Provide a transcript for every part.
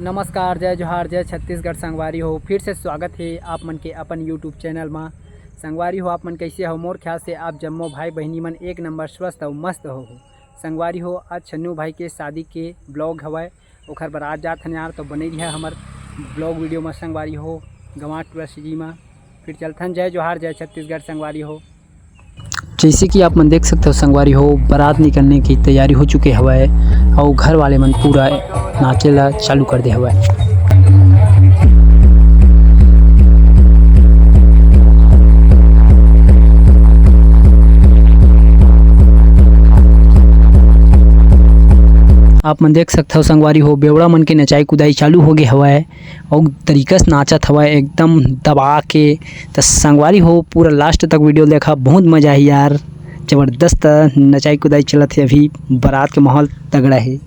नमस्कार, जय जोहार, जय छत्तीसगढ़। संगवारी हो, फिर से स्वागत है आप मन के अपन यूट्यूब चैनल में। संगवारी हो, आप मन कैसे हो? मोर ख्याल से आप जम्मो भाई बहनी मन एक नंबर स्वस्थ और मस्त हो। संगवारी हो, आज छन्नू भाई के शादी के ब्लॉग हवय, ओखर बारात जात हन यार, तो बने रहा हमार ब्लॉग वीडियो में। संगवारी हो, गंवा टूरिस्ट जी में फिर चलथन। जय जोहार, जय छत्तीसगढ़। संगवारी हो, जैसे कि आप मन देख सकते हो संगवारी हो, बारात निकलने की तैयारी हो चुके हवय और घर वाले मन पूरा नाचे ला चालू कर दे हवय। आप मन देख सकते हो संगवारी हो, बेवड़ा मन के नचाई कुदाई चालू हो गए हवय और तरीका से नाचत हवय एकदम दबा के। तो संगवारी हो, पूरा लास्ट तक वीडियो देखा, बहुत मजा है यार, जबरदस्त नचाई कुदाई चलत है। अभी बारात के माहौल तगड़ा है।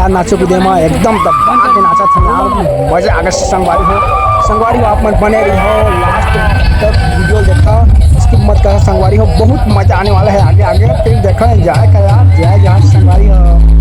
नाचो कूदे में एकदम दबा के नाचा था यार, मजा आ गया। संगवारी हो आप मन बने रही हो, लास्ट तक वीडियो देखा, स्किप मत करो। संगवारी हो, बहुत मजा आने वाला है। आगे आगे फिर देखो, एंजॉय कर यार। जय जय संगवारी हो।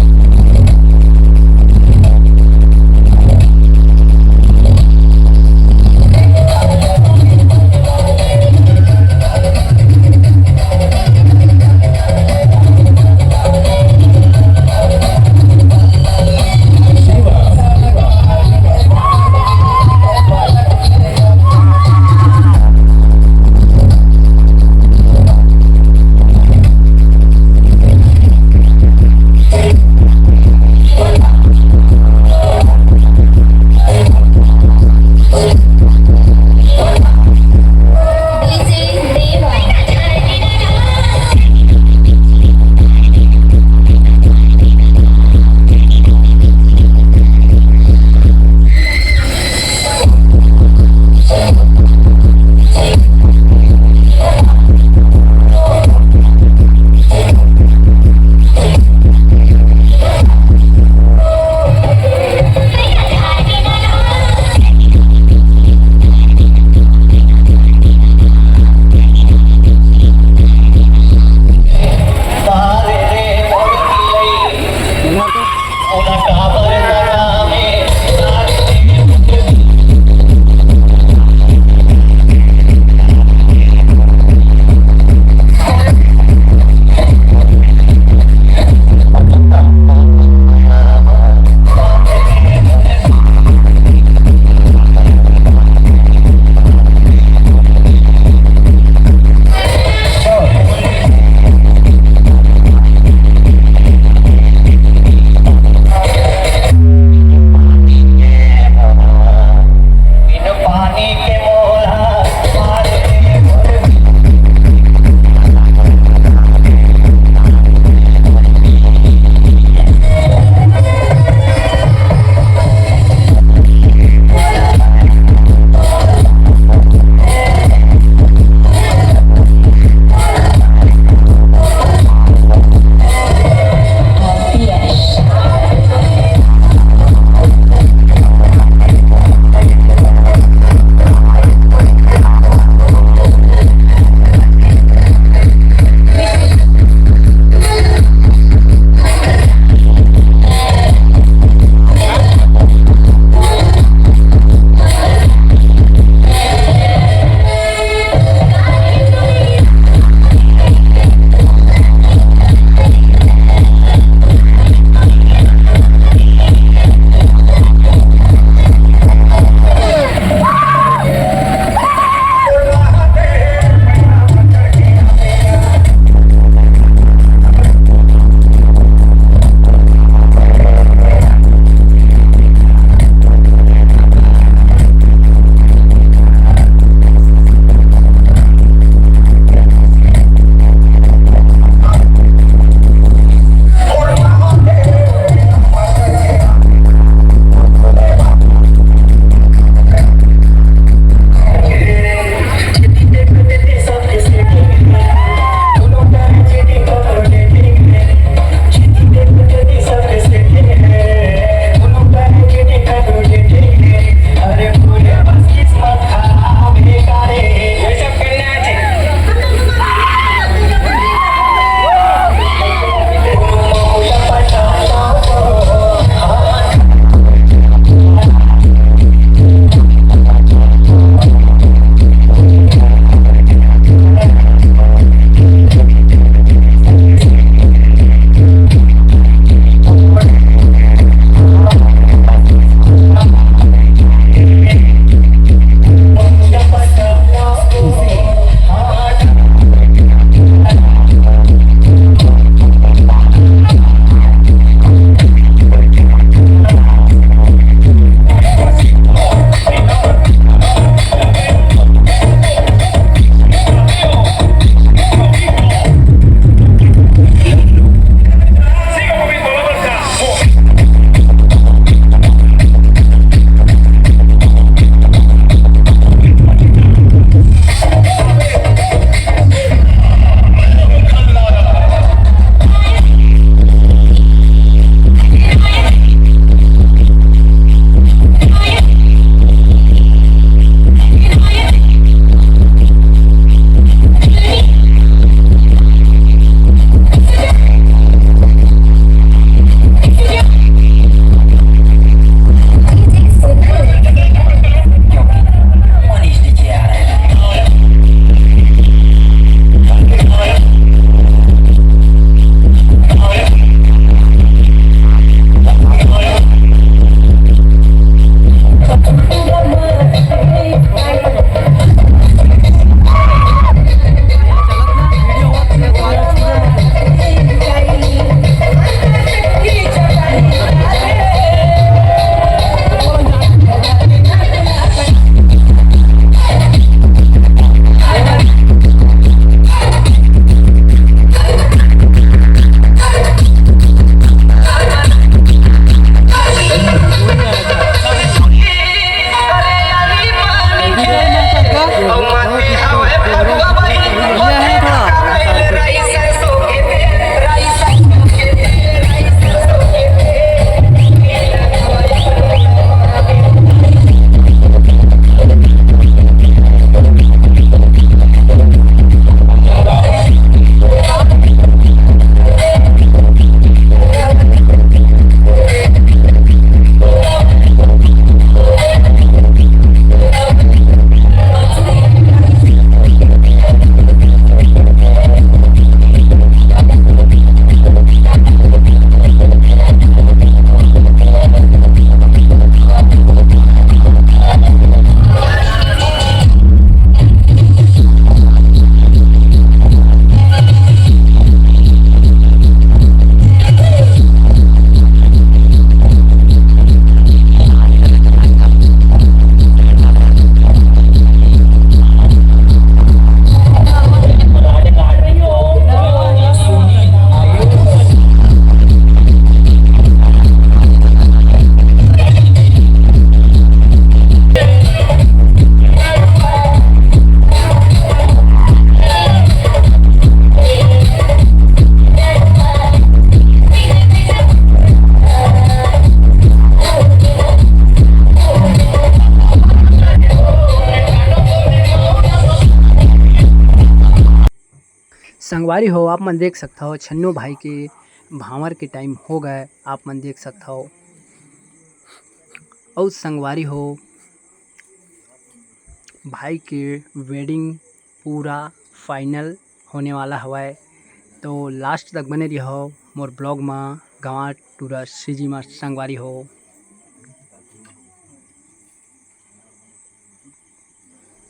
संगवारी हो आप मन देख सकता हो छन्नू भाई के भावर के टाइम हो गए आप मन देख सकता हो। और संगवारी हो भाई के वेडिंग पूरा फाइनल होने वाला हवाए, तो लास्ट तक बने रहो मोर ब्लॉग में गाँव टूरा सीजी में संगवारी हो।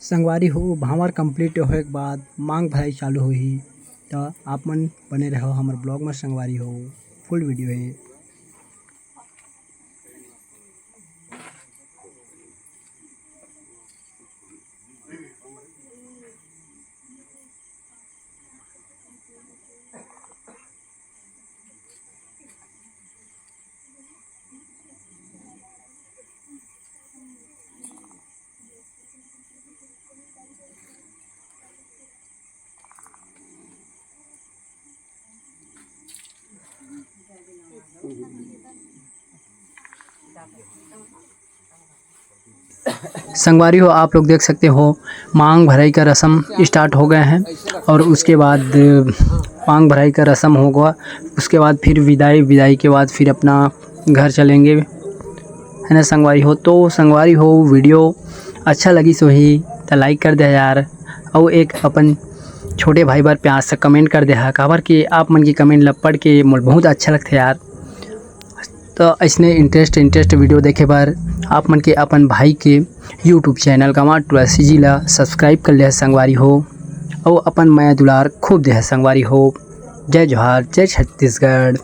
संगवारी हो भावर कंप्लीट होए के बाद मांग भराई चालू होही, तो आप मन बने रहो हमारे ब्लॉग में संगवारी हो, फुल वीडियो है। संगवारी हो आप लोग देख सकते हो मांग भराई का रस्म स्टार्ट हो गए हैं, और उसके बाद मांग भराई का रस्म होगा, उसके बाद फिर विदाई के बाद फिर अपना घर चलेंगे, है ना संगवारी हो। तो संगवारी हो वीडियो अच्छा लगी सो ही तो लाइक कर दे यार, और एक अपन छोटे भाई बार प्यार से कमेंट कर दे है, काबर कि आप मन की कमेंट ला पढ़ के मोल बहुत अच्छा लगता है यार। तो ऐसने इंटरेस्ट वीडियो देखे बार आप मन के अपन भाई के यूट्यूब चैनल गाँव टूरा सीजी ला सब्सक्राइब कर ले संगवारी हो, और अपन माया दुलार खूब दे संगवारी हो। जय जोहार, जय छत्तीसगढ़।